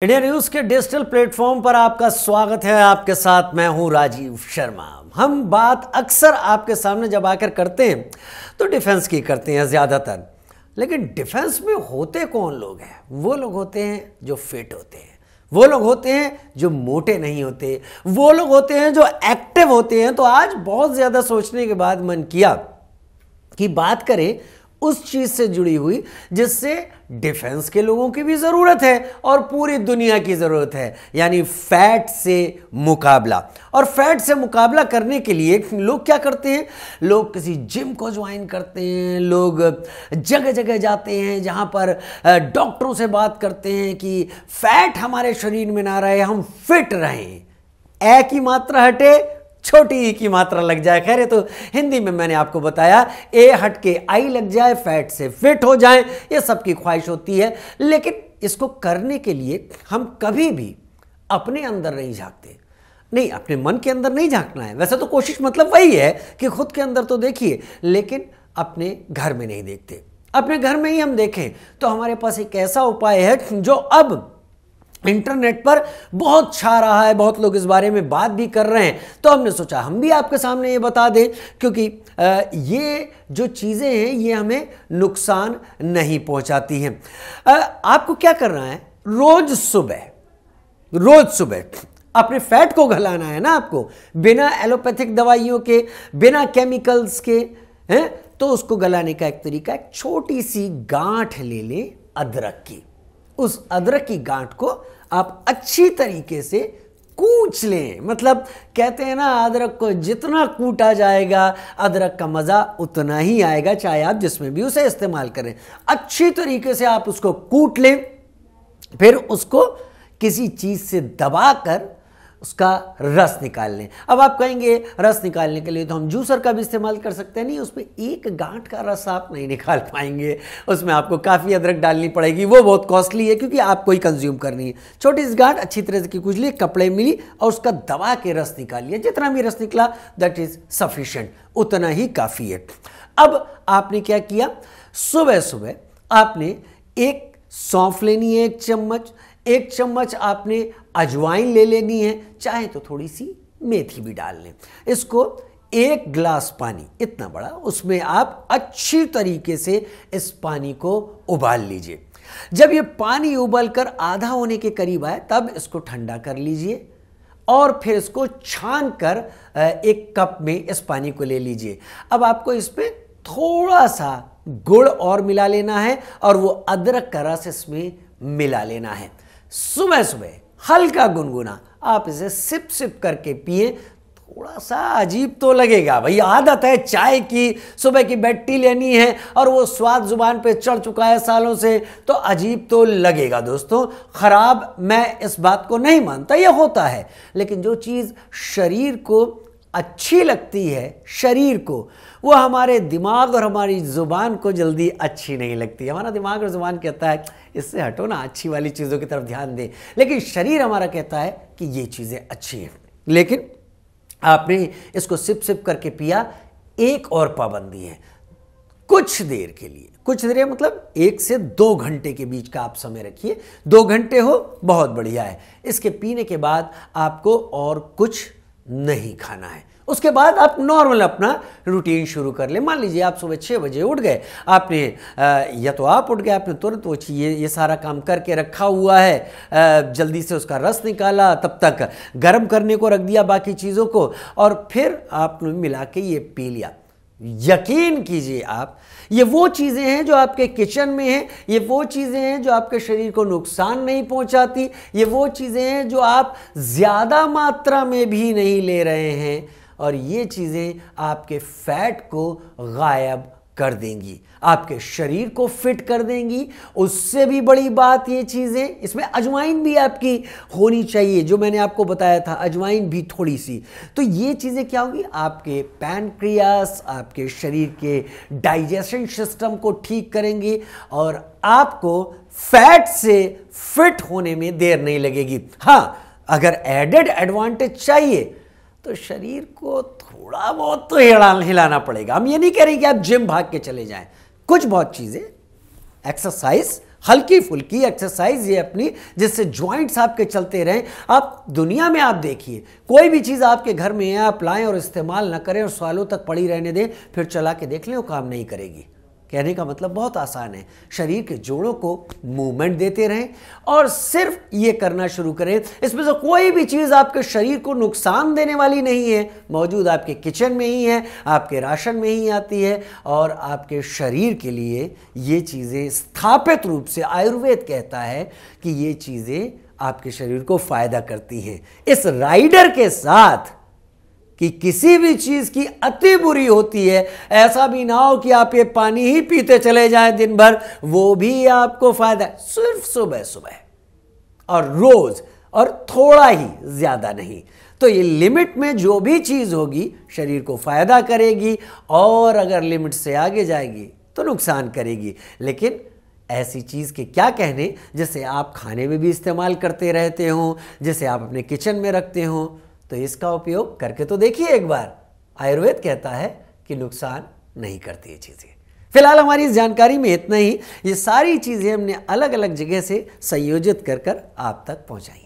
India news के digital platform पर आपका स्वागत है। आपके साथ मैं हूं राजीव शर्मा। हम बात अक्सर आपके सामने जब आकर करते हैं तो डिफेंस की करते हैं ज्यादातर, लेकिन डिफेंस में होते कौन लोग हैं? वो लोग होते हैं जो फिट होते हैं, वो लोग होते हैं जो मोटे नहीं होते, वो लोग होते हैं जो एक्टिव होते हैं। तो आज बहुत ज्यादा सोचने के बाद मन किया कि बात करें उस चीज से जुड़ी हुई जिससे डिफेंस के लोगों की भी जरूरत है और पूरी दुनिया की जरूरत है, यानी फैट से मुकाबला। और फैट से मुकाबला करने के लिए लोग क्या करते हैं? लोग किसी जिम को ज्वाइन करते हैं, लोग जगह जगह जाते हैं जहां पर डॉक्टरों से बात करते हैं कि फैट हमारे शरीर में ना रहे, हम फिट रहें। ए की मात्रा हटे, छोटी ई की मात्रा लग जाए। खैर, तो हिंदी में मैंने आपको बताया, ए हट के आई लग जाए, फैट से फिट हो जाए, ये सबकी ख्वाहिश होती है। लेकिन इसको करने के लिए हम कभी भी अपने अंदर नहीं झांकते, नहीं, अपने मन के अंदर नहीं झांकना है। वैसे तो कोशिश मतलब वही है कि खुद के अंदर तो देखिए, लेकिन अपने घर में नहीं देखते। अपने घर में ही हम देखें तो हमारे पास एक ऐसा उपाय है जो अब इंटरनेट पर बहुत छा रहा है, बहुत लोग इस बारे में बात भी कर रहे हैं। तो हमने सोचा हम भी आपके सामने ये बता दें, क्योंकि ये जो चीज़ें हैं ये हमें नुकसान नहीं पहुंचाती हैं। आपको क्या करना है? रोज सुबह अपने फैट को गलाना है ना आपको, बिना एलोपैथिक दवाइयों के, बिना केमिकल्स के, हैं? तो उसको गलाने का एक तरीका, एक छोटी सी गांठ ले लें अदरक की। उस अदरक की गांठ को आप अच्छी तरीके से कूच लें। मतलब कहते हैं ना, अदरक को जितना कूटा जाएगा अदरक का मजा उतना ही आएगा, चाहे आप जिसमें भी उसे इस्तेमाल करें। अच्छी तरीके से आप उसको कूट लें, फिर उसको किसी चीज से दबाकर उसका रस निकाल लें। अब आप कहेंगे रस निकालने के लिए तो हम जूसर का भी इस्तेमाल कर सकते हैं। नहीं, उसमें एक गांठ का रस आप नहीं निकाल पाएंगे, उसमें आपको काफ़ी अदरक डालनी पड़ेगी, वो बहुत कॉस्टली है क्योंकि आपको ही कंज्यूम करनी है। छोटी सी गांठ अच्छी तरह से कुछ ली, कपड़े मिली और उसका दबा के रस निकालिए। जितना भी रस निकला दैट इज सफिशिएंट, उतना ही काफ़ी है। अब आपने क्या किया? सुबह सुबह आपने एक सौंफ लेनी है, एक चम्मच आपने अजवाइन ले लेनी है, चाहे तो थोड़ी सी मेथी भी डाल लें। इसको एक ग्लास पानी इतना बड़ा, उसमें आप अच्छी तरीके से इस पानी को उबाल लीजिए। जब ये पानी उबलकर आधा होने के करीब आए तब इसको ठंडा कर लीजिए और फिर इसको छान कर एक कप में इस पानी को ले लीजिए। अब आपको इसमें थोड़ा सा गुड़ और मिला लेना है और वो अदरक का रस इसमें मिला लेना है। सुबह सुबह हल्का गुनगुना आप इसे सिप सिप करके पिए। थोड़ा सा अजीब तो लगेगा, भाई आदत है चाय की, सुबह की बेड टी लेनी है और वो स्वाद जुबान पे चढ़ चुका है सालों से, तो अजीब तो लगेगा दोस्तों। खराब मैं इस बात को नहीं मानता, ये होता है, लेकिन जो चीज़ शरीर को अच्छी लगती है, शरीर को, वो हमारे दिमाग और हमारी ज़ुबान को जल्दी अच्छी नहीं लगती। हमारा दिमाग और ज़ुबान कहता है इससे हटो ना, अच्छी वाली चीज़ों की तरफ ध्यान दे, लेकिन शरीर हमारा कहता है कि ये चीज़ें अच्छी हैं। लेकिन आपने इसको सिप सिप करके पिया। एक और पाबंदी है, कुछ देर के लिए, कुछ देर मतलब 1 से 2 घंटे के बीच का आप समय रखिए। 2 घंटे हो बहुत बढ़िया है। इसके पीने के बाद आपको और कुछ नहीं खाना है। उसके बाद आप नॉर्मल अपना रूटीन शुरू कर ले। मान लीजिए आप सुबह 6 बजे उठ गए, आपने या तो आप उठ गए, आपने तुरंत वो ये सारा काम करके रखा हुआ है, जल्दी से उसका रस निकाला, तब तक गर्म करने को रख दिया बाकी चीज़ों को, और फिर आपने मिला के ये पी लिया। यकीन कीजिए आप, ये वो चीज़ें हैं जो आपके किचन में हैं, ये वो चीज़ें हैं जो आपके शरीर को नुकसान नहीं पहुंचाती, ये वो चीज़ें हैं जो आप ज़्यादा मात्रा में भी नहीं ले रहे हैं, और ये चीज़ें आपके फैट को गायब कर देंगी, आपके शरीर को फिट कर देंगी। उससे भी बड़ी बात ये चीज़ें, इसमें अजवाइन भी आपकी होनी चाहिए, जो मैंने आपको बताया था, अजवाइन भी थोड़ी सी। तो ये चीज़ें क्या होंगी? आपके पैनक्रियास, आपके शरीर के डाइजेशन सिस्टम को ठीक करेंगी और आपको फैट से फिट होने में देर नहीं लगेगी। हाँ, अगर एडेड एडवांटेज चाहिए तो शरीर को थोड़ा बहुत तो हिलाना पड़ेगा। हम ये नहीं कह रहे कि आप जिम भाग के चले जाएं, कुछ बहुत चीज़ें, एक्सरसाइज हल्की फुल्की एक्सरसाइज ये अपनी, जिससे ज्वाइंट्स आपके चलते रहें। आप दुनिया में आप देखिए, कोई भी चीज़ आपके घर में है, आप लाएं और इस्तेमाल ना करें और सालों तक पड़ी रहने दें, फिर चला के देख लें वो काम नहीं करेगी। कहने का मतलब बहुत आसान है, शरीर के जोड़ों को मूवमेंट देते रहें और सिर्फ ये करना शुरू करें। इसमें से कोई भी चीज़ आपके शरीर को नुकसान देने वाली नहीं है, मौजूद आपके किचन में ही है, आपके राशन में ही आती है और आपके शरीर के लिए ये चीज़ें स्थापित रूप से आयुर्वेद कहता है कि ये चीज़ें आपके शरीर को फायदा करती हैं। इस राइडर के साथ कि किसी भी चीज की अति बुरी होती है, ऐसा भी ना हो कि आप ये पानी ही पीते चले जाएं दिन भर, वो भी आपको फायदा है। सिर्फ सुबह सुबह और रोज, और थोड़ा ही, ज्यादा नहीं। तो ये लिमिट में जो भी चीज होगी शरीर को फायदा करेगी, और अगर लिमिट से आगे जाएगी तो नुकसान करेगी। लेकिन ऐसी चीज़ के क्या कहने जिसे आप खाने में भी इस्तेमाल करते रहते हो, जिसे आप अपने किचन में रखते हो, तो इसका उपयोग करके तो देखिए एक बार। आयुर्वेद कहता है कि नुकसान नहीं करती ये चीज़ें। फिलहाल हमारी इस जानकारी में इतना ही। ये सारी चीज़ें हमने अलग अलग जगह से संयोजित कर आप तक पहुंचाई हैं।